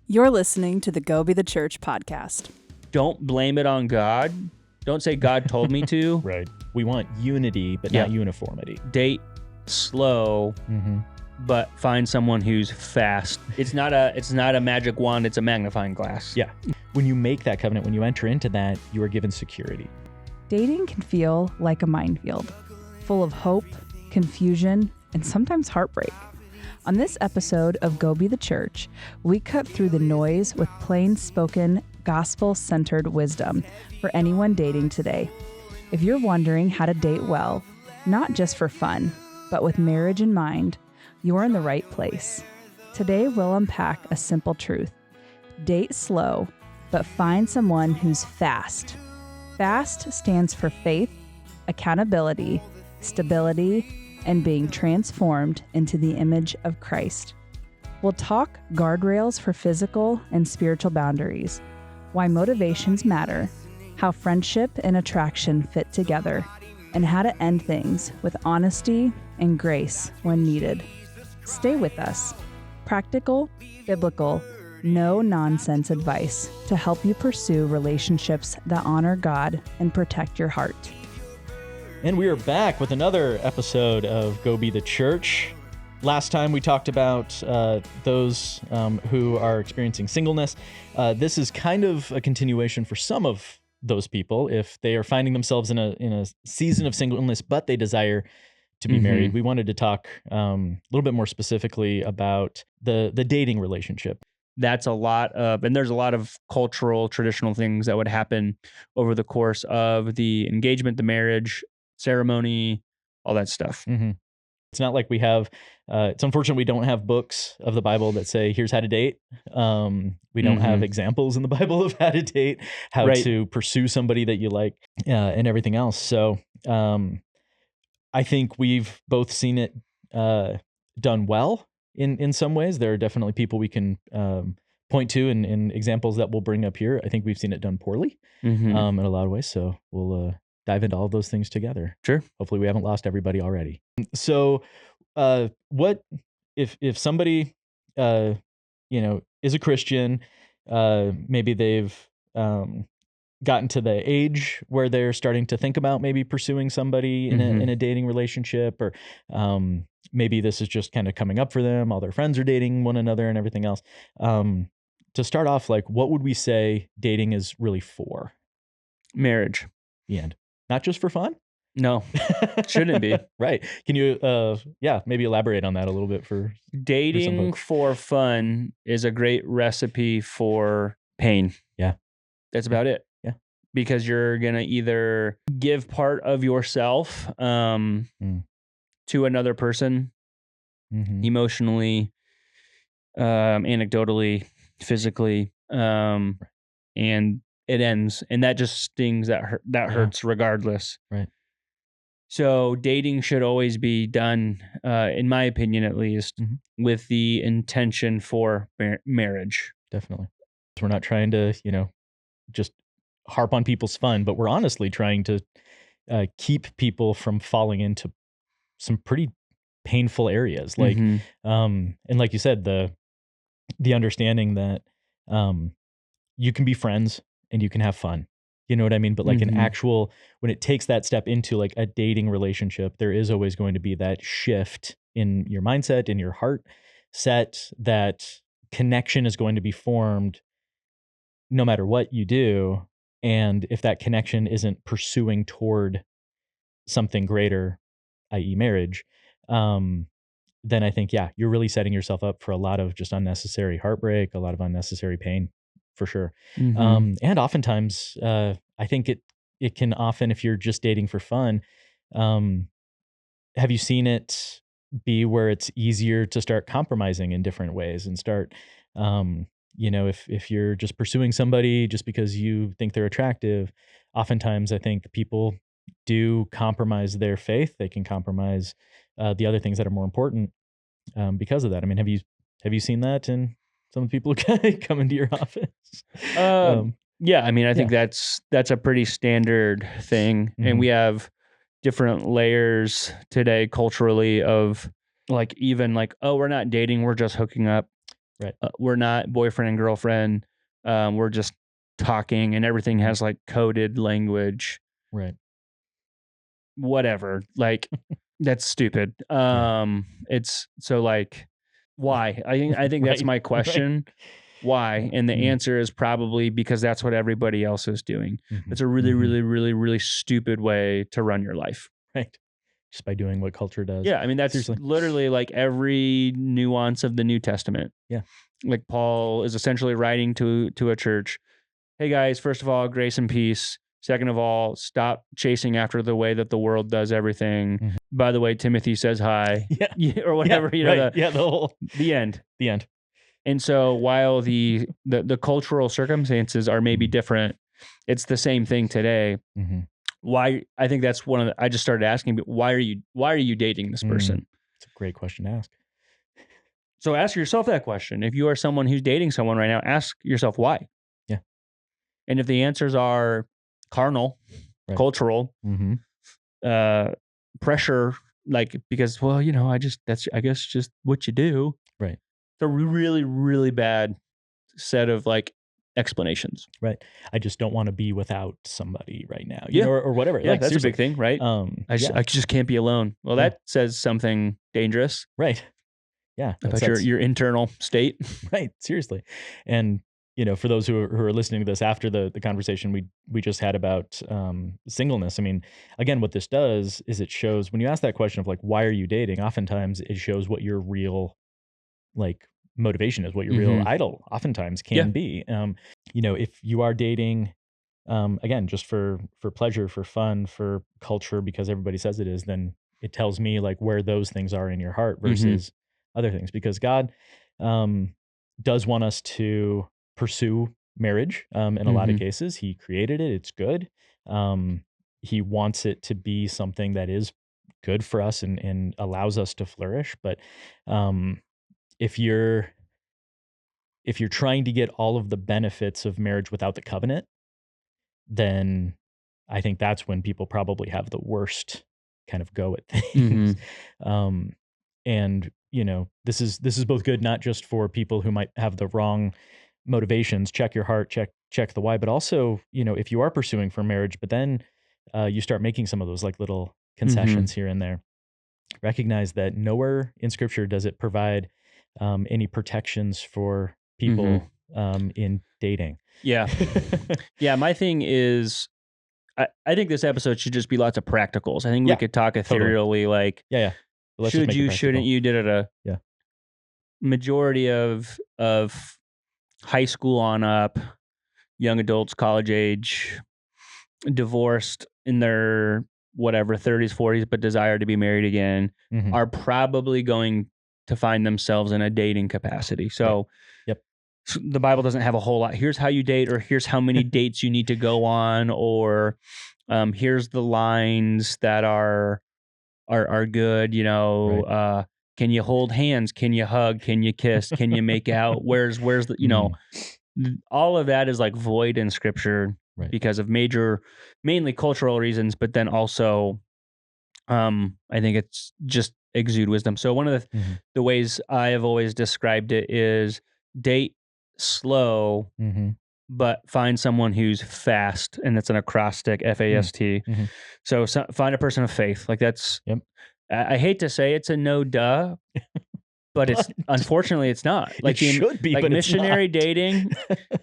You're listening to the Go Be the Church podcast. Don't blame it on God. Don't say God told me to. Right. We want unity, but not uniformity. Date slow, but find someone who's fast. It's not a magic wand. It's a magnifying glass. Yeah. When you make that covenant, when you enter into that, you are given security. Dating can feel like a minefield, full of hope, confusion, and sometimes heartbreak. On this episode of Go Be the Church, we cut through the noise with plain-spoken, gospel-centered wisdom for anyone dating today. If you're wondering how to date well, not just for fun, but with marriage in mind, you're in the right place. Today, we'll unpack a simple truth. Date slow, but find someone who's fast. FAST stands for faith, accountability, stability, and being transformed into the image of Christ. We'll talk guardrails for physical and spiritual boundaries, why motivations matter, how friendship and attraction fit together, and how to end things with honesty and grace when needed. Stay with us. Practical, biblical, no-nonsense advice to help you pursue relationships that honor God and protect your heart. And we are back with another episode of Go Be the Church. Last time we talked about those who are experiencing singleness. This is kind of a continuation for some of those people. If they are finding themselves in a season of singleness, but they desire to be married, we wanted to talk a little bit more specifically about the dating relationship. That's a lot of, and there's a lot of cultural, traditional things that would happen over the course of the engagement, the marriage, ceremony, all that stuff. It's not like we have, it's unfortunate we don't have books of the Bible that say, here's how to date. We don't have examples in the Bible of how to date, how to pursue somebody that you like, and everything else. So I think we've both seen it done well in some ways. There are definitely people we can point to and examples that we'll bring up here. I think we've seen it done poorly in a lot of ways. So we'll dive into all of those things together. Sure. Hopefully we haven't lost everybody already. So what if somebody is a Christian, maybe they've gotten to the age where they're starting to think about maybe pursuing somebody in a dating relationship, or maybe this is just kind of coming up for them, all their friends are dating one another and everything else. To start off, like, what would we say dating is really for? Marriage. The end. Not just for fun? No, shouldn't be. Right. Can you, maybe elaborate on that a little bit for Dating for fun is a great recipe for pain. Yeah. That's about it. Yeah. Because you're going to either give part of yourself to another person, emotionally, anecdotally, physically, and it ends, and that just stings. That hurts regardless. Right. So dating should always be done, in my opinion, at least, with the intention for marriage. Definitely. We're not trying to, just harp on people's fun, but we're honestly trying to keep people from falling into some pretty painful areas. Like, and like you said, the understanding that you can be friends and you can have fun. You know what I mean? But like an actual, when it takes that step into like a dating relationship, there is always going to be that shift in your mindset, in your heart set, that connection is going to be formed no matter what you do. And if that connection isn't pursuing toward something greater, i.e. marriage, then I think, you're really setting yourself up for a lot of just unnecessary heartbreak, a lot of unnecessary pain. For sure. And oftentimes, I think it can often, if you're just dating for fun, have you seen it be where it's easier to start compromising in different ways and start, if you're just pursuing somebody just because you think they're attractive, oftentimes I think people do compromise their faith. They can compromise the other things that are more important because of that. I mean, have you seen that in some of the people who come into your office? Yeah, I mean, I think that's a pretty standard thing. And we have different layers today culturally of like, even like, oh, we're not dating, we're just hooking up. Right. We're not boyfriend and girlfriend. We're just talking, and everything has like coded language. Right. Whatever. Like, that's stupid. It's so like, why? I think that's Right, my question. Why? And the answer is probably because that's what everybody else is doing. It's a really, really, really, really stupid way to run your life. Right. Just by doing what culture does. Yeah, I mean, that's Seriously. literally like every nuance of the New Testament. Yeah. Like Paul is essentially writing to a church. Hey guys, first of all, grace and peace. Second of all, stop chasing after the way that the world does everything. By the way, Timothy says hi. Yeah. Or whatever, Yeah, you know, right. the end. The end. And so while the cultural circumstances are maybe different, it's the same thing today. Why? I think that's one of the, I just started asking, but why are you dating this person? It's a great question to ask. So ask yourself that question. If you are someone who's dating someone right now, ask yourself why. Yeah. And if the answers are carnal, cultural, pressure, like, because, well, you know, I guess just what you do. Right. It's a really, really bad set of like explanations. Right. I just don't want to be without somebody right now, you know, or whatever. Yeah, like, that's seriously. a big thing, right? I just can't be alone. Well, that says something dangerous. Right. Yeah. About your internal state. Right. Seriously. And, you know, for those who are listening to this after the conversation we just had about singleness, I mean, again, what this does is it shows, when you ask that question of like, why are you dating? Oftentimes it shows what your real like motivation is, what your real idol oftentimes can be. You know, if you are dating, again, just for pleasure, for fun, for culture, because everybody says it is, then it tells me like where those things are in your heart versus other things, because God does want us to pursue marriage. In a lot of cases, he created it. It's good. He wants it to be something that is good for us and allows us to flourish. But if you're trying to get all of the benefits of marriage without the covenant, then I think that's when people probably have the worst kind of go at things. And you know, this is both good, not just for people who might have the wrong motivations, check your heart, check the why, but also, you know, if you are pursuing for marriage, but then you start making some of those like little concessions here and there, recognize that nowhere in scripture does it provide any protections for people in dating. Yeah. Yeah. My thing is, I think this episode should just be lots of practicals. I think we could talk ethereally, like, should you, shouldn't you, Yeah. Majority of high school on up, young adults, college age, divorced in their whatever 30s, 40s, but desire to be married again, are probably going to find themselves in a dating capacity. So the Bible doesn't have a whole lot. Here's how you date, or here's how many dates you need to go on, or here's the lines that are good. You know, can you hold hands? Can you hug? Can you kiss? Can you make out? Where's the, you know, all of that is like void in scripture because of mainly cultural reasons, but then also, I think it's just exude wisdom. So one of the ways I have always described it is date slow, but find someone who's fast, and that's an acrostic, FAST. So find a person of faith. Like that's, I hate to say it's a no duh, but it's unfortunately it's not. Like it should be, like but missionary it's not. dating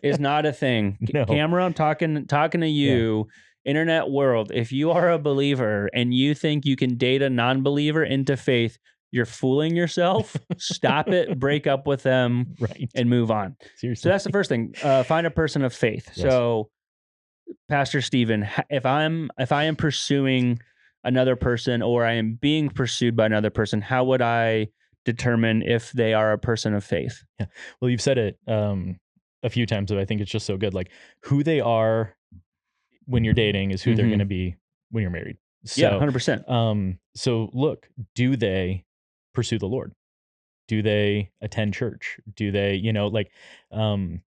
is not a thing. No. Cameron, I'm talking to you, internet world. If you are a believer and you think you can date a non-believer into faith, you're fooling yourself. Stop it, break up with them, and move on. Seriously. So that's the first thing. Find a person of faith. So Pastor Stephen, if I am pursuing another person, or I am being pursued by another person, how would I determine if they are a person of faith? Yeah. Well, you've said it a few times, but I think it's just so good. Like, who they are when you're dating is who they're going to be when you're married. So, 100%. So look, do they pursue the Lord? Do they attend church? Do they, you know, like, and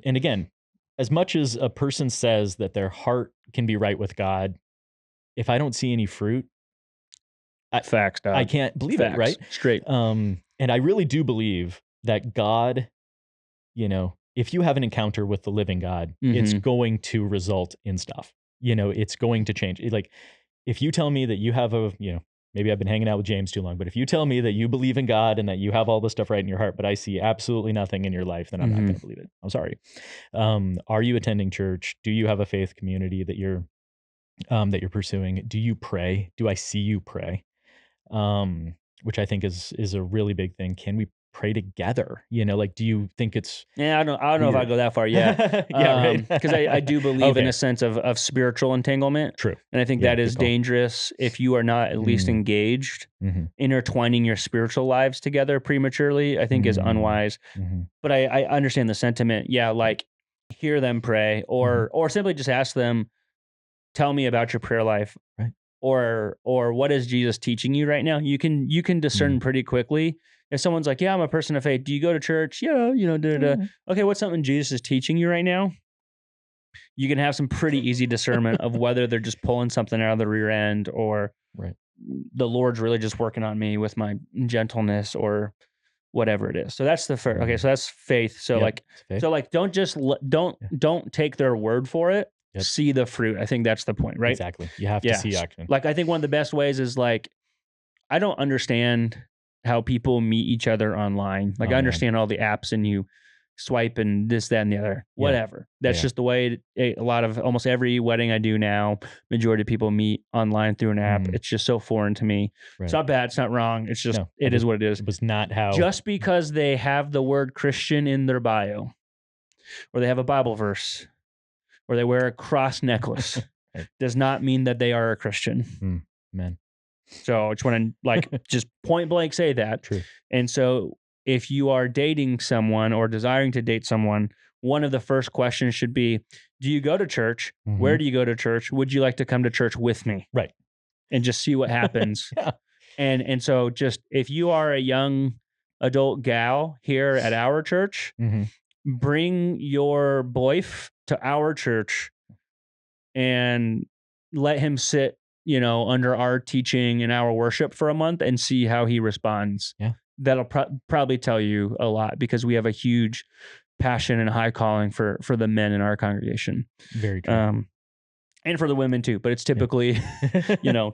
again, as much as a person says that their heart can be right with God, if I don't see any fruit, Facts, dog. I can't believe it, right? Straight. And I really do believe that God, if you have an encounter with the living God, it's going to result in stuff. It's going to change. Like, if you tell me that you have maybe I've been hanging out with James too long, but if you tell me that you believe in God and that you have all this stuff right in your heart, but I see absolutely nothing in your life, then I'm not going to believe it. I'm sorry. Are you attending church? Do you have a faith community that you're pursuing? Do you pray? Do I see you pray? Which I think is a really big thing. Can we pray together? Like, do you think it's I don't know if I go that far yet. Yeah, right. Because I do believe in Okay. a sense of spiritual entanglement. True. And I think Yeah, that good is call. dangerous if you are not at least engaged. Intertwining your spiritual lives together prematurely, I think is unwise. But I understand the sentiment. Yeah, like hear them pray or simply just ask them, tell me about your prayer life. Right. Or what is Jesus teaching you right now? You can discern pretty quickly. If someone's like, yeah, I'm a person of faith. Do you go to church? Yeah, Okay, what's something Jesus is teaching you right now? You can have some pretty easy discernment of whether they're just pulling something out of the rear end or the Lord's really just working on me with my gentleness or whatever it is. So that's the first. Okay, so that's faith. So don't take their word for it. Yep. See the fruit. I think that's the point, right? Exactly. You have to see action. Like, I think one of the best ways is like, I don't understand how people meet each other online. Like, I understand all the apps and you swipe and this, that, and the other, whatever. That's just the way almost every wedding I do now, majority of people meet online through an app. It's just so foreign to me. Right. It's not bad. It's not wrong. It's just, it is what it is. It was not how. Just because they have the word Christian in their bio or they have a Bible verse or they wear a cross necklace does not mean that they are a Christian. Amen. So I just want to just point blank say that. True. And so if you are dating someone or desiring to date someone, one of the first questions should be, do you go to church? Where do you go to church? Would you like to come to church with me? Right. And just see what happens. And so just if you are a young adult gal here at our church, bring your boyf to our church and let him sit, under our teaching and our worship for a month and see how he responds. Yeah. That'll probably tell you a lot because we have a huge passion and high calling for the men in our congregation. Very true. And for the women too, but it's typically,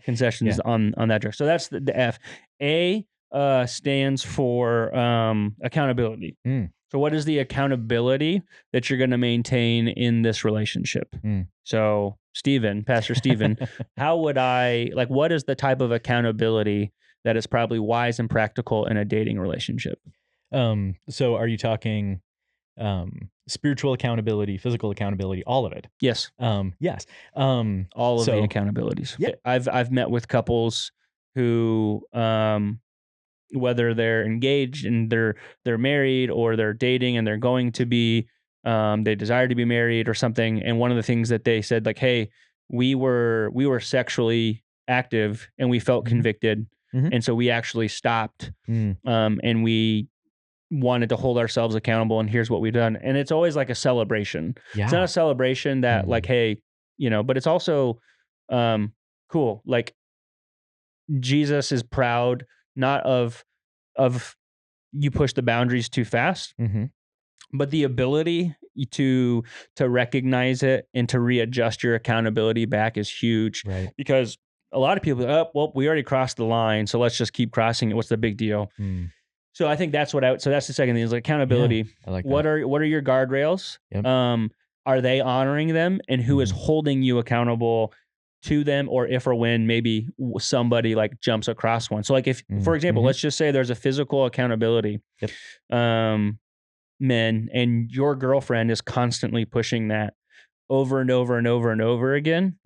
concessions on that direction. So that's the F. A stands for accountability. So what is the accountability that you're going to maintain in this relationship? So Pastor Stephen, how would what is the type of accountability that is probably wise and practical in a dating relationship? So are you talking spiritual accountability, physical accountability, all of it? Yes. Yes. All of the accountabilities. Yeah. I've met with couples who, whether they're engaged and they're married or they're dating and they're going to be, they desire to be married or something. And one of the things that they said, like, hey, we were sexually active and we felt convicted. And so we actually stopped, and we wanted to hold ourselves accountable. And here's what we've done. And it's always like a celebration. Yeah. It's not a celebration that like, hey, but it's also cool. Like, Jesus is proud not of you push the boundaries too fast, but the ability to recognize it and to readjust your accountability back is huge. Right. Because a lot of people, we already crossed the line, so let's just keep crossing it. What's the big deal? So I think that's so that's the second thing is like accountability. Yeah, I like that. What are your guardrails? Yep. Are they honoring them? And who is holding you accountable to them, or if or when maybe somebody like jumps across one? So like if, for example, let's just say there's a physical accountability, men, and your girlfriend is constantly pushing that over and over and over and over again.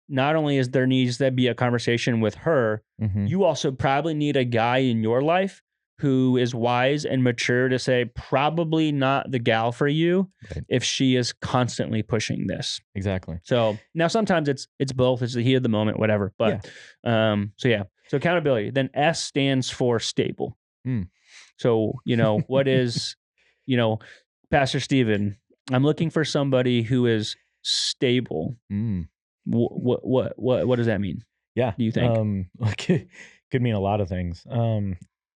Not only is there needs to be a conversation with her, you also probably need a guy in your life who is wise and mature to say, probably not the gal for you if she is constantly pushing this. Exactly. So now sometimes it's both. It's the heat of the moment, whatever. But so accountability. Then S stands for stable. So, what is, Pastor Stephen, I'm looking for somebody who is stable. What does that mean? Yeah. Do you think? Could mean a lot of things.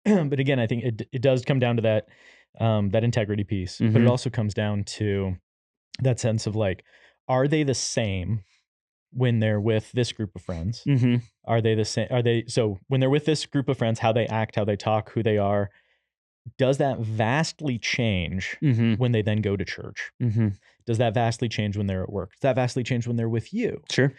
But again, I think it does come down to that integrity piece, but it Mhm. also comes down to that sense of like, are they the same when they're with this group of friends? Mhm. Are they the same? So when they're with this group of friends, how they act, how they talk, who they are, does that vastly change Mhm. when they then go to church? Mhm. Does that vastly change when they're at work? Does that vastly change when they're with you? Sure.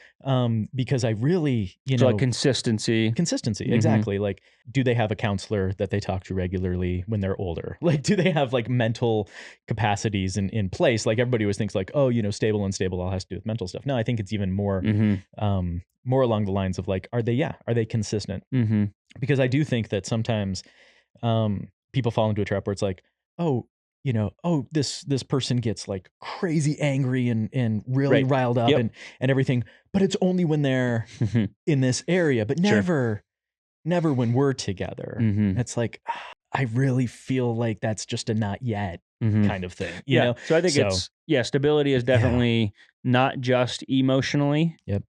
Because I really, So like consistency. consistency, Mhm. exactly. Like, do they have a counselor that they talk to regularly when they're older? Like, do they have like mental capacities in place? Like everybody always thinks like, oh, stable, unstable, all has to do with mental stuff. No, I think it's even more, Mhm. more along the lines of like, are they consistent? Mhm. Because I do think that sometimes people fall into a trap where it's like, oh, this person gets like crazy angry and really Right. riled up Yep. and everything, but it's only when they're Mhm. in this area, but Sure. never when we're together. Mhm. It's like, I really feel like that's just a not yet Mhm. kind of thing, Yeah. So I think So stability is yeah, definitely not just emotionally. yep,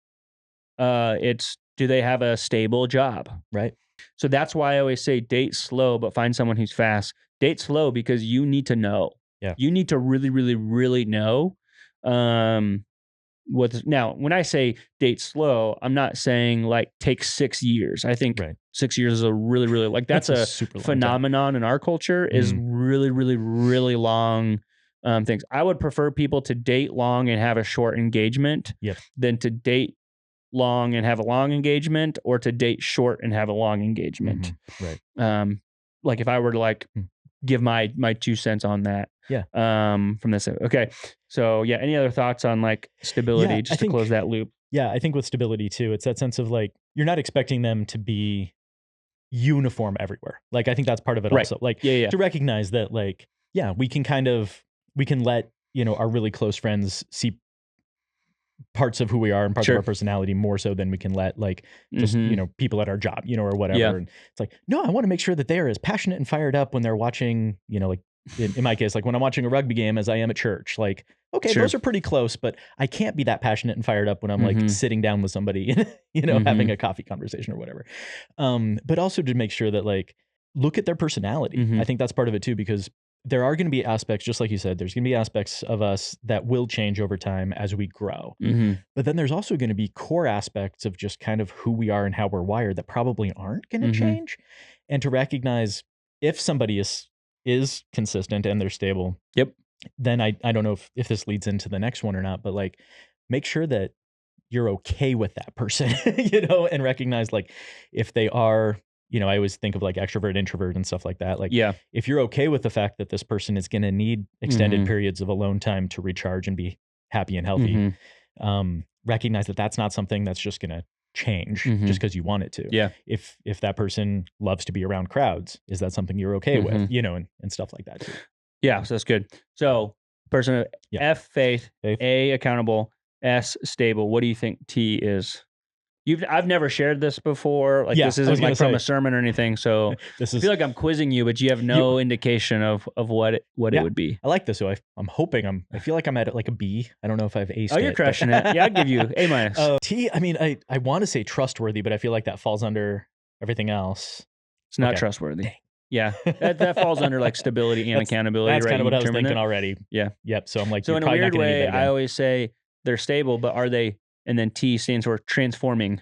It's, do they have a stable job? right, So that's why I always say date slow, but find someone who's fast. Date slow because you need to know. yeah, You need to really, really, really know. Now, when I say date slow, I'm not saying like take 6 years. I think right. 6 years is a really, really like that's That's a a super long time. phenomenon in our culture is Mm. really, really, really long things. I would prefer people to date long and have a short engagement Yep. than to date long and have a long engagement, or to date short and have a long engagement. Right. Like if I were to like Mm. give my 2 cents on that. Yeah. From this. Okay. So yeah, any other thoughts on like stability Yeah, just to close that loop? Yeah, I think with stability too, it's that sense of like, you're not expecting them to be uniform everywhere. Like, I think that's part of it Right. also. Like, Yeah. to recognize that, like, yeah, we can let, our really close friends see parts of who we are and parts of Sure. our personality more so than we can let like just, Mhm. people at our job, or whatever. Yeah. And it's like, no, I want to make sure that they are as passionate and fired up when they're watching, like in my case, like when I'm watching a rugby game as I am at church. Like, okay, Sure. those are pretty close, but I can't be that passionate and fired up when I'm like Mhm. sitting down with somebody, having Mhm. a coffee conversation or whatever. But also to make sure that like, look at their personality. Mhm. I think that's part of it too, because there are going to be aspects, just like you said, there's going to be aspects of us that will change over time as we grow. Mhm. But then there's also going to be core aspects of just kind of who we are and how we're wired that probably aren't going to Mhm. change. And to recognize if somebody is consistent and they're stable, Yep. then I don't know if this leads into the next one or not, but like, make sure that you're okay with that person, and recognize like, if they are, I always think of like extrovert, introvert and stuff like that. Like, Yeah. if you're okay with the fact that this person is going to need extended Mhm. periods of alone time to recharge and be happy and healthy, Mhm. recognize that that's not something that's just going to change just Mhm. because you want it to. Yeah. If that person loves to be around crowds, is that something you're okay with, Mhm. and stuff like that too. Yeah. So that's good. So person Yeah. F, faith, Faith. A, accountable, S, stable. What do you think T is? I've never shared this before. Like Yeah, this I was isn't gonna like from say. a sermon or anything. So This I is feel like I'm quizzing you, but you have you. no indication of what it Yeah, would be. I like this. So I'm hoping I feel like I'm at like a B. I don't know if I've aced Oh, you're it, but crushing it. Yeah, I'd give you A minus. T. I mean, I want to say trustworthy, but I feel like that falls under everything else. It's not Okay. trustworthy. Dang. Yeah, that falls under like stability and accountability, That's right? kind of You what I was determine thinking it. already. Yeah. Yep. So I'm like, So you're in a probably not weird going to need way, that I again. always say they're stable, but are they? And then T stands for transforming.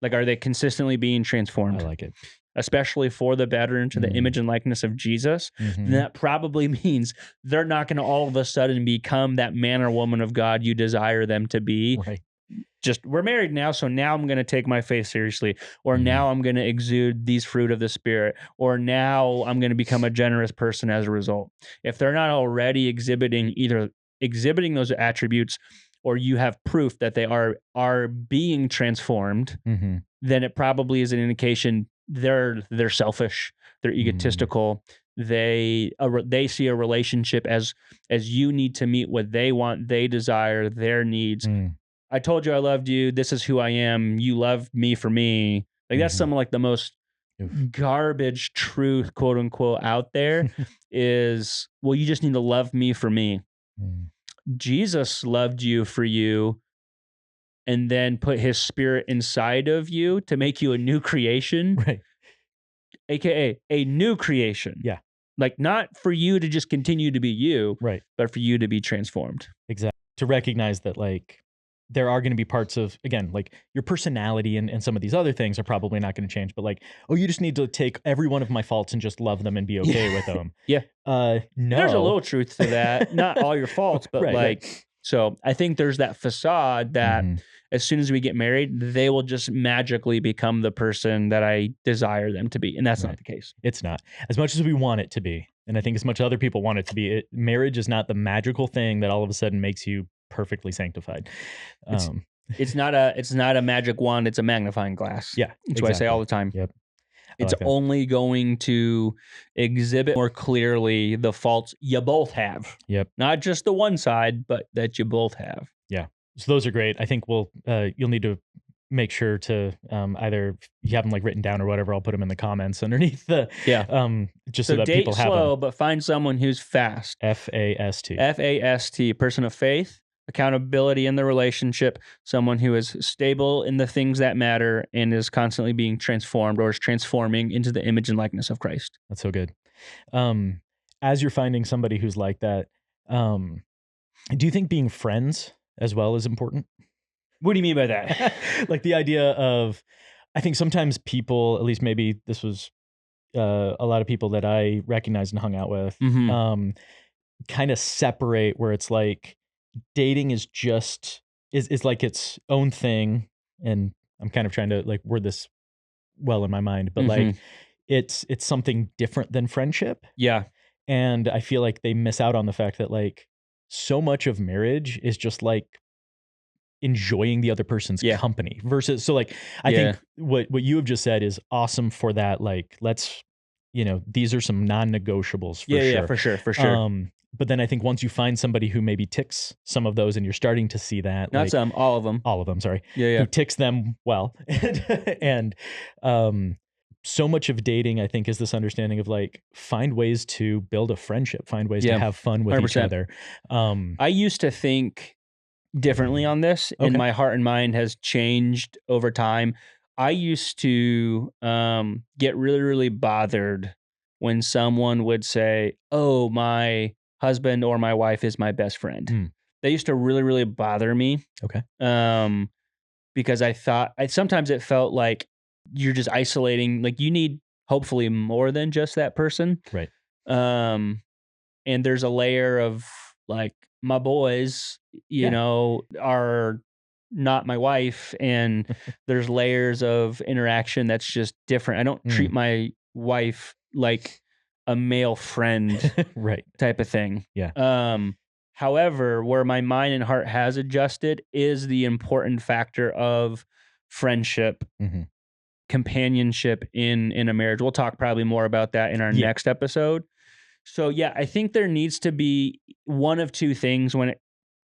Like, are they consistently being I transformed? like it. Especially for the better into the image and likeness of Jesus, then that probably means they're not going to all of a sudden become that man or woman of God you desire them to be. Right. Just, we're married now, so now I'm going to take my faith seriously, or now I'm going to exude these fruit of the Spirit, or now I'm going to become a generous person as a result. If they're not already exhibiting those attributes, or you have proof that they are being transformed, then it probably is an indication they're selfish, they're egotistical. They see a relationship as you need to meet what they want, they desire, their needs. I told you I loved you. This is who I am. You love me for me. Like that's some of like the most garbage truth, quote unquote, out there is, well, you just need to love me for me. Jesus loved you for you, and then put his spirit inside of you to make you a new creation. Right. AKA a new creation. Yeah. Like not for you to just continue to be you, Right. but for you to be transformed. Exactly. To recognize that like there are going to be parts of, again, like your personality and some of these other things are probably not going to change, but like, oh, you just need to take every one of my faults and just love them and be okay with them. Yeah. No. There's a little truth to that. Not all your faults, but Right. So I think there's that facade that as soon as we get married, they will just magically become the person that I desire them to be. And that's not the case. It's not. As much as we want it to be. And I think as much as other people want it to be, marriage is not the magical thing that all of a sudden makes you perfectly sanctified. It's not a magic wand. It's a magnifying glass. Yeah. That's what I say all the time. Yep. It's only going to exhibit more clearly the faults you both have. Yep. Not just the one side, but that you both have. Yeah. So those are great. I think you'll need to make sure to either if you have them like written down or whatever, I'll put them in the comments underneath the just so that date people have slow, them. but find someone who's fast. FAST. FAST, person of faith, accountability in the relationship, someone who is stable in the things that matter and is constantly being transformed or is transforming into the image and likeness of Christ. That's so good. As you're finding somebody who's like that, do you think being friends as well is important? What do you mean by that? Like the idea of, I think sometimes people, at least maybe this was a lot of people that I recognized and hung out with, kind of separate where it's like dating is just, is like its own thing. And I'm kind of trying to like word this well in my mind, but like it's something different than friendship. Yeah. And I feel like they miss out on the fact that like so much of marriage is just like enjoying the other person's company versus, so like, I think what you have just said is awesome for that. Like, let's, these are some non-negotiables for sure. Yeah, for sure. But then I think once you find somebody who maybe ticks some of those and you're starting to see that, not like, some, all of them, sorry. Yeah. Who ticks them well. And, so much of dating, I think, is this understanding of like, find ways to build a friendship, find ways to have fun with 100%. Each other. I used to think differently on this, and my heart and mind has changed over time. I used to get really, really bothered when someone would say, oh, my husband or my wife is my best friend. They used to really, really bother me. Because I thought, sometimes it felt like you're just isolating, like you need hopefully more than just that person. Right. And there's a layer of like, my boys, you know, are not my wife, and there's layers of interaction that's just different. I don't treat my wife like a male friend right. type of thing. Yeah. However, where my mind and heart has adjusted is the important factor of friendship, companionship in a marriage. We'll talk probably more about that in our next episode. So yeah, I think there needs to be one of two things,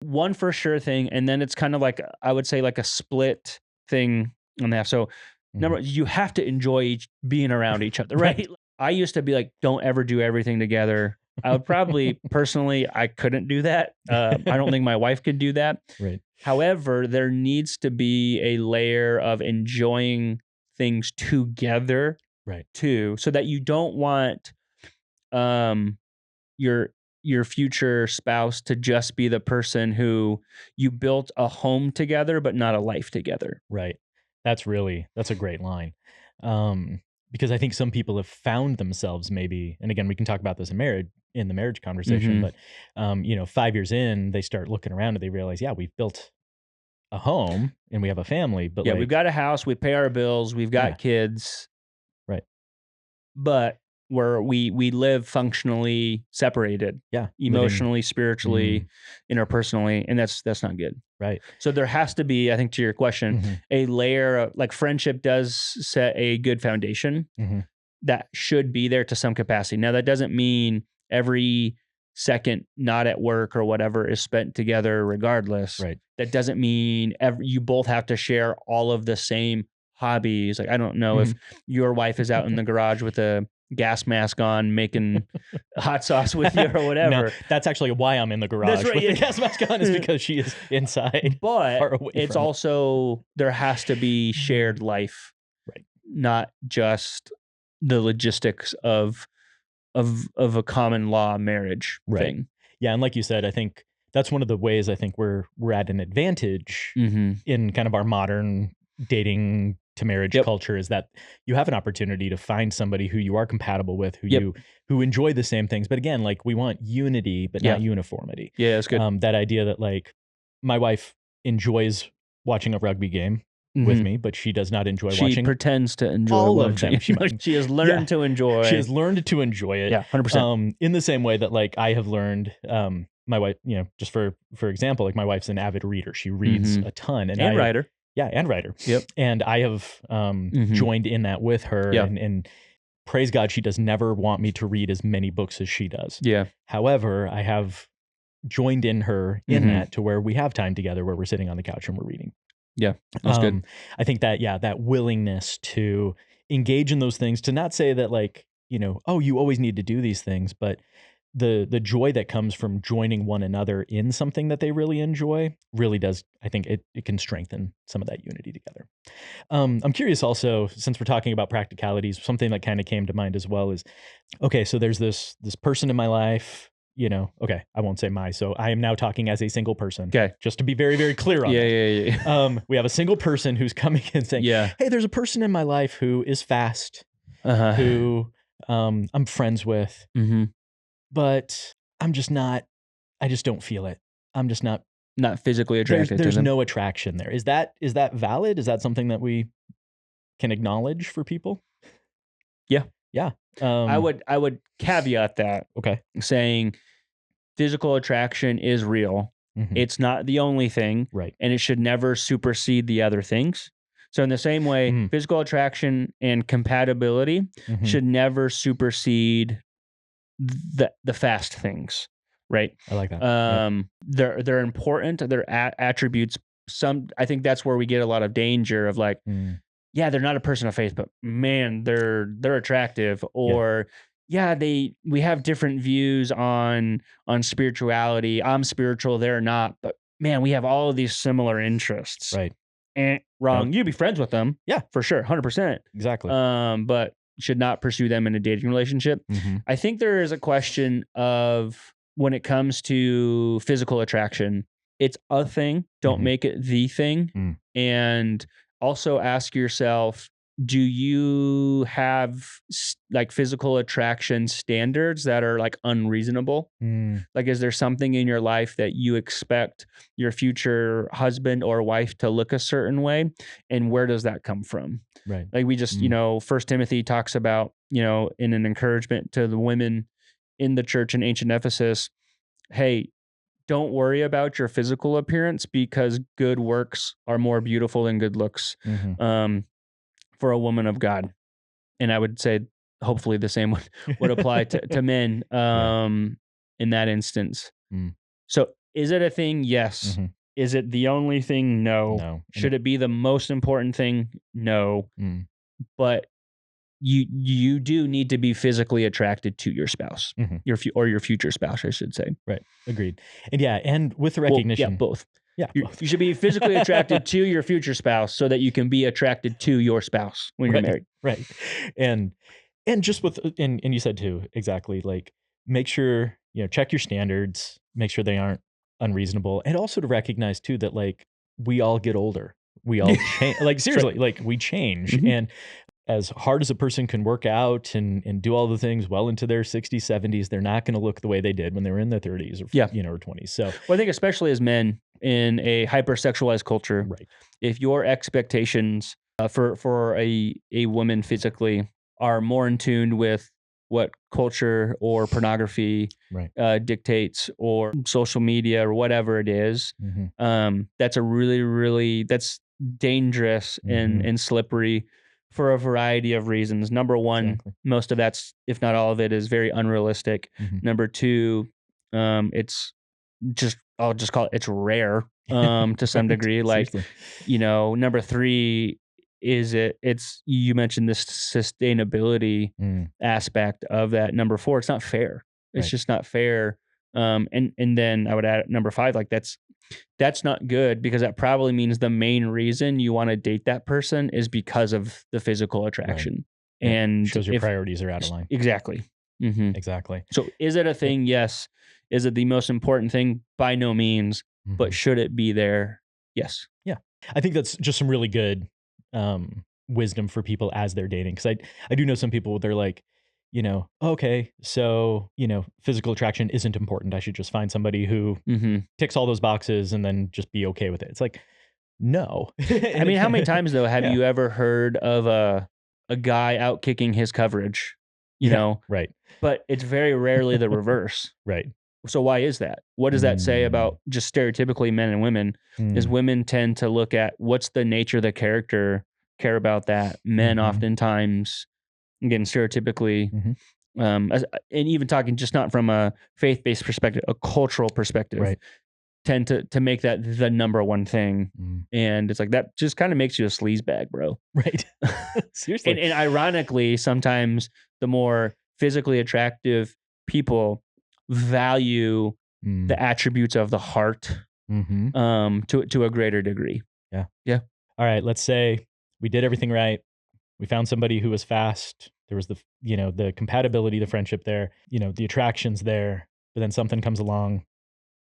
one for sure thing, and then it's kind of like, I would say like a split thing on that. So number, you have to enjoy being around each other, right? I used to be like, don't ever do everything together. I would probably personally, I couldn't do that. I don't think my wife could do that. Right. However, there needs to be a layer of enjoying things together, right? Too, so that you don't want your future spouse to just be the person who you built a home together, but not a life together. Right. That's a great line. Because I think some people have found themselves maybe, and again, we can talk about this in the marriage conversation, but 5 years in, they start looking around and they realize, we've built a home and we have a family, but we've got a house, we pay our bills, we've got kids. Right. But we live functionally separated. Yeah. Emotionally, spiritually, interpersonally, and that's not good. Right. So there has to be, I think to your question, a layer of like friendship does set a good foundation that should be there to some capacity. Now that doesn't mean every second not at work or whatever is spent together regardless. Right. That doesn't mean you both have to share all of the same hobbies. Like, I don't know if your wife is out in the garage with a gas mask on making hot sauce with you or whatever. No, that's actually why I'm in the garage with the gas mask on, is because she is inside. But it's also, there has to be shared life. Right. Not just the logistics of a common law marriage thing. Yeah, and like you said, I think that's one of the ways I think we're at an advantage in kind of our modern dating to marriage culture, is that you have an opportunity to find somebody who you are compatible with, who enjoy the same things. But again, like, we want unity, but not uniformity. Yeah, that's good. That idea that, like, my wife enjoys watching a rugby game with me, but she does not enjoy watching. She pretends to enjoy all of watching. them. She has learned to enjoy. She has learned to enjoy it. Yeah, 100%. In the same way that, like, I have learned, my wife, just for example, like, my wife's an avid reader. She reads a ton. And writer. Yeah, and writer. Yep. And I have joined in that with her. And praise God, she does never want me to read as many books as she does. Yeah. However, I have joined in her in that, to where we have time together where we're sitting on the couch and we're reading. Yeah, that's good. I think that, that willingness to engage in those things, to not say that, like, oh, you always need to do these things, but the joy that comes from joining one another in something that they really enjoy really does, I think it can strengthen some of that unity together. I'm curious also, since we're talking about practicalities, something that kind of came to mind as well is, okay, so there's this person in my life, okay, I won't say so I am now talking as a single person. Okay. Just to be very, very clear on that. Yeah. We have a single person who's coming and saying, hey, there's a person in my life who is fast, who I'm friends with, but I just don't feel it. I'm just not physically attracted. There's no attraction there. Is that valid? Is that something that we can acknowledge for people? Yeah. Yeah. I would caveat that. Okay. Saying physical attraction is real. It's not the only thing. Right. And it should never supersede the other things. So in the same way, physical attraction and compatibility should never supersede the fast things. Right. I like that. They're important. They're attributes. I think that's where we get a lot of danger of, like, yeah, they're not a person of faith, but man, they're attractive. Or we have different views on spirituality. I'm spiritual, they're not, but man, we have all of these similar interests. Right. Wrong. You'd be friends with them. Yeah, for sure. 100%. Exactly. But should not pursue them in a dating relationship. I think there is a question of, when it comes to physical attraction, it's a thing. Don't make it the thing. And also ask yourself, do you have like physical attraction standards that are like unreasonable? Like, is there something in your life that you expect your future husband or wife to look a certain way? And where does that come from? Right. Like, we just, First Timothy talks about, in an encouragement to the women in the church in ancient Ephesus, hey, don't worry about your physical appearance, because good works are more beautiful than good looks for a woman of God. And I would say, hopefully the same would apply to men in that instance. So is it a thing? Yes. Is it the only thing? No. Should it be the most important thing? No. But you do need to be physically attracted to your spouse, your future spouse, I should say. Right. Agreed. And and with the recognition, both. Yeah, you should be physically attracted to your future spouse so that you can be attracted to your spouse when you're married. Right. And just with, and you said too, exactly, like, make sure, check your standards, make sure they aren't unreasonable. And also to recognize too, that, like, we all get older. We all change, like, seriously, like, we change. And as hard as a person can work out and do all the things well into their 60s, 70s, they're not going to look the way they did when they were in their 30s or or 20s. So, well, I think especially as men in a hypersexualized culture, if your expectations for a woman physically are more in tune with what culture or pornography dictates, or social media or whatever it is, that's a really, really, that's dangerous and slippery for a variety of reasons. Number one, most of that's, if not all of it, is very unrealistic. Number two, it's just, I'll just call it, it's rare to some degree. Like, number three is it's, you mentioned this sustainability aspect of that. Number four, it's not fair. It's just not fair. And then I would add number five, like, that's not good, because that probably means the main reason you want to date that person is because of the physical attraction. And shows your priorities are out of line. Exactly. Mm-hmm. Exactly. So is it a thing? Yes. Is it the most important thing? By no means. But should it be there? Yes. Yeah. I think that's just some really good wisdom for people as they're dating. Because I do know some people, they're like, okay, so, physical attraction isn't important. I should just find somebody who ticks all those boxes and then just be okay with it. It's like, no. I mean, how many times, though, have you ever heard of a guy out kicking his coverage? You know? Right. But it's very rarely the reverse. Right. So why is that? What does that say about just stereotypically men and women? Is women tend to look at what's the nature of the character, care about that. Men oftentimes, again, stereotypically, and even talking just not from a faith-based perspective, a cultural perspective, right, tend to make that the number one thing. And it's like, that just kind of makes you a sleazebag, bro. Right. Seriously. And ironically, sometimes the more physically attractive people value the attributes of the heart to a greater degree. Yeah. Yeah. All right. Let's say we did everything right. We found somebody who was fast. There was the compatibility, the friendship there, the attractions there, but then something comes along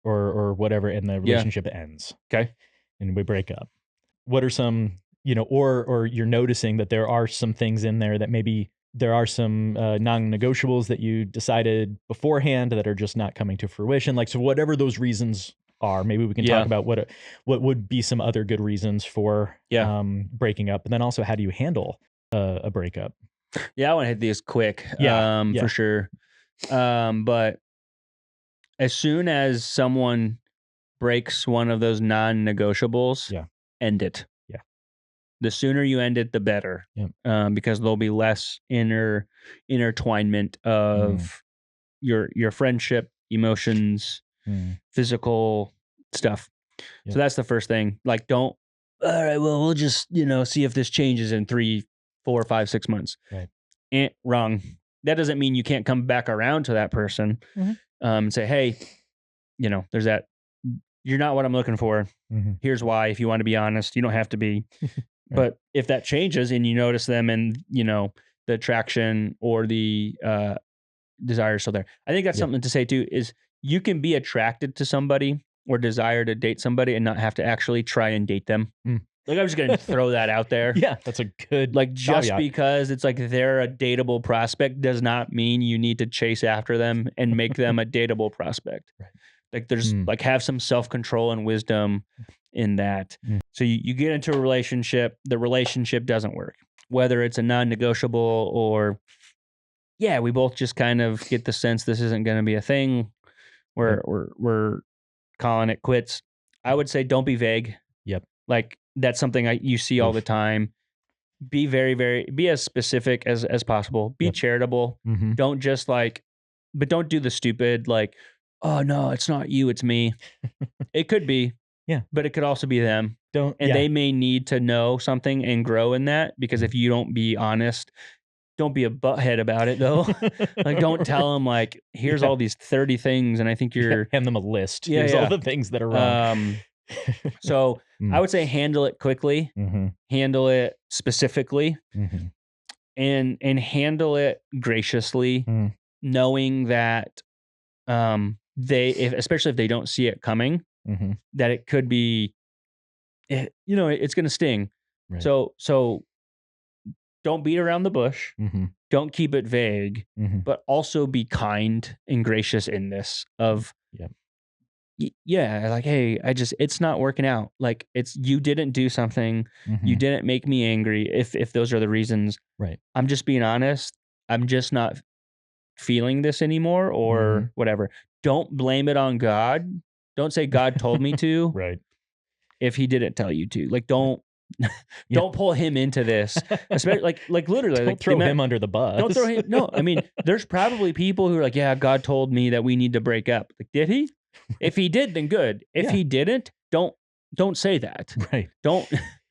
or whatever, and the relationship ends. Okay. And we break up. What are some, or you're noticing that there are some things in there that maybe there are some non-negotiables that you decided beforehand that are just not coming to fruition. Like, so whatever those reasons are, maybe we can talk about what would be some other good reasons for breaking up. And then also, how do you handle a breakup? Yeah, I want to hit these quick, for sure. But as soon as someone breaks one of those non-negotiables, end it. Yeah. The sooner you end it, the better. Because there'll be less intertwinement of your friendship, emotions, physical stuff. So that's the first thing. Like, all right, well, we'll just, see if this changes in 3, 4, 5, 6 months. Right. Wrong. That doesn't mean you can't come back around to that person and say, hey, there's that. You're not what I'm looking for. Here's why. If you want to be honest, you don't have to be. Right. But if that changes and you notice them and, the attraction or the desire is still there. I think that's something to say too, is you can be attracted to somebody or desire to date somebody and not have to actually try and date them. Like, I'm just going to throw that out there. Yeah, that's a good just because it's like they're a dateable prospect does not mean you need to chase after them and make them a dateable prospect. Right. Like, there's have some self-control and wisdom in that. So you get into a relationship, the relationship doesn't work. Whether it's a non-negotiable or, we both just kind of get the sense this isn't going to be a thing. We're calling it quits. I would say don't be vague. Yep. Like, that's something you see all the time. Be be as specific as possible. Be charitable. Don't just but don't do the stupid, like, oh no, it's not you, it's me. It could be. Yeah. But it could also be them. They may need to know something and grow in that, because if you don't be honest, don't be a butthead about it though. Like, don't tell them like, here's all these 30 things and I think you're hand them a list. Here's all the things that are wrong. So I would say handle it quickly, handle it specifically, and handle it graciously, knowing that especially if they don't see it coming, that it could be, it's going to sting. Right. So don't beat around the bush. Don't keep it vague, but also be kind and gracious in this of, like, hey, it's not working out. Like, you didn't do something. You didn't make me angry. If those are the reasons, right. I'm just being honest. I'm just not feeling this anymore or whatever. Don't blame it on God. Don't say God told me to. Right. If he didn't tell you to, like, don't pull him into this. Especially like literally, don't throw him under the bus. Don't throw him. No, I mean, there's probably people who are like, yeah, God told me that we need to break up. Like, did he? If he did, then good. If he didn't, don't say that. Right. Don't.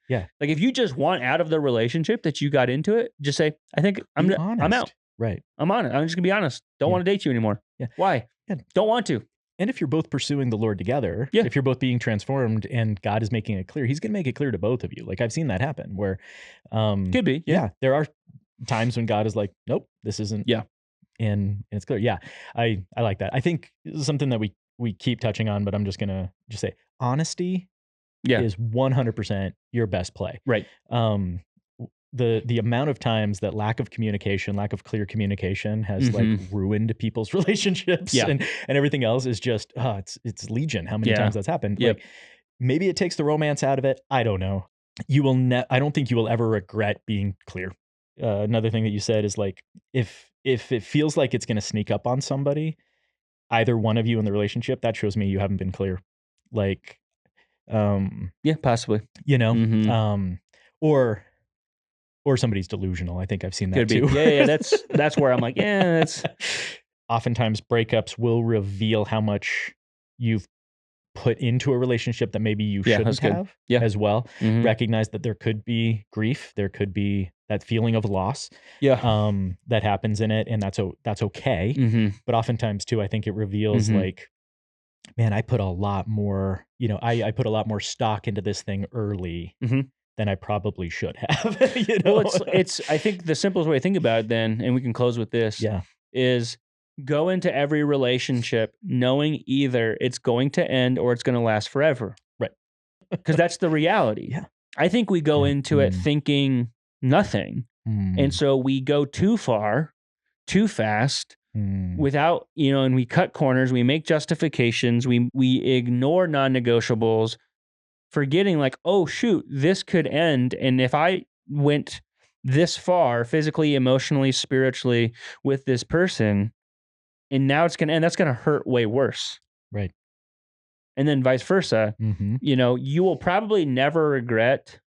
Like, if you just want out of the relationship that you got into it, just say, I think I'm out. Right. I'm on it. I'm just gonna be honest. Don't want to date you anymore. Yeah. Why? Don't want to. And if you're both pursuing the Lord together, if you're both being transformed and God is making it clear, he's going to make it clear to both of you. Like, I've seen that happen where, could be. Yeah. There are times when God is like, nope, this isn't. Yeah. And it's clear. Yeah. I like that. I think this is something that we keep touching on, but I'm just going to just say honesty Yeah. is 100% your best play. Right. The amount of times that lack of clear communication has like ruined people's relationships and everything else is just, it's legion. How many times that's happened? Yep. Like maybe it takes the romance out of it. I don't know. I don't think you will ever regret being clear. Another thing that you said is like, if it feels like it's going to sneak up on somebody, either one of you in the relationship, that shows me you haven't been clear. Like, possibly, or somebody's delusional. I think I've seen that could be. too. Yeah. That's where I'm like, that's. Oftentimes breakups will reveal how much you've put into a relationship that maybe you shouldn't have as well. Recognize that there could be grief. There could be that feeling of loss that happens in it. And that's okay. But oftentimes too, I think it reveals like, man, I put a lot more, I put a lot more stock into this thing early than I probably should have. Well, it's, I think the simplest way to think about it then, and we can close with this, is go into every relationship knowing either it's going to end or it's going to last forever. Right. Because that's the reality. Yeah. I think we go into it thinking nothing. And so we go too far, too fast, without, and we cut corners, we make justifications, we ignore non-negotiables, forgetting like, oh shoot, this could end. And if I went this far physically, emotionally, spiritually with this person, and now it's going to end, that's going to hurt way worse. Right. And then vice versa, you will probably never regret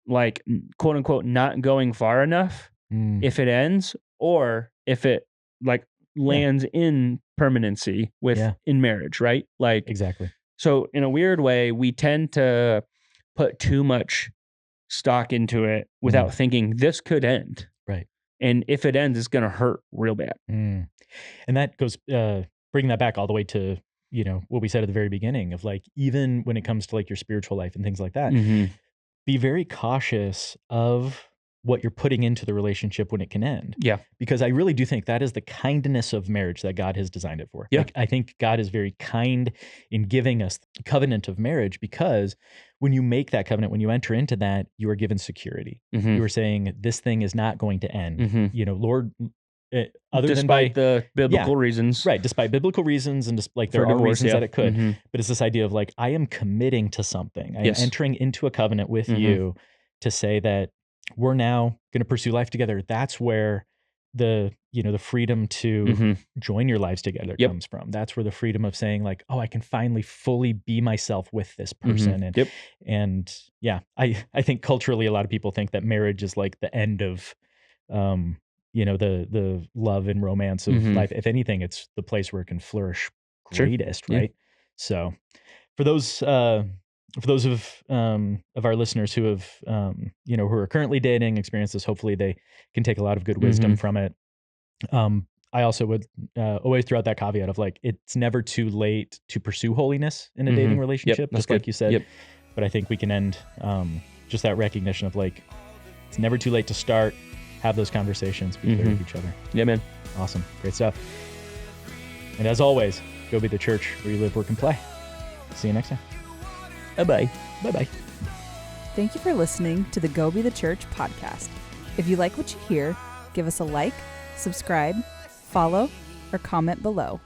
like quote unquote, not going far enough if it ends, or if it like lands in permanency in marriage, right? Like exactly. So in a weird way, we tend to put too much stock into it without thinking this could end. Right. And if it ends, it's going to hurt real bad. And that goes, bringing that back all the way to, what we said at the very beginning of like, even when it comes to like your spiritual life and things like that, be very cautious of what you're putting into the relationship when it can end. Yeah. Because I really do think that is the kindness of marriage that God has designed it for. Yeah. Like, I think God is very kind in giving us the covenant of marriage, because when you make that covenant, when you enter into that, you are given security. You are saying this thing is not going to end. Lord, despite the biblical reasons. Right. Despite biblical reasons, and just like there are reasons that it could, but it's this idea of like, I am committing to something. I am entering into a covenant with you to say that we're now going to pursue life together. That's where the freedom to join your lives together comes from. That's where the freedom of saying like, oh, I can finally fully be myself with this person. And I think culturally, a lot of people think that marriage is like the end of, the love and romance of life. If anything, it's the place where it can flourish greatest. Right. So for those of our listeners who have, who are currently dating, experience this, hopefully they can take a lot of good wisdom from it. I also would always throw out that caveat of like, it's never too late to pursue holiness in a dating relationship, just like you said. But I think we can end just that recognition of like, it's never too late to start, have those conversations, be clear with each other. Yeah, man. Awesome. Great stuff. And as always, go be the church where you live, work, and play. See you next time. Bye-bye. Bye-bye. Thank you for listening to the Go Be the Church podcast. If you like what you hear, give us a like, subscribe, follow, or comment below.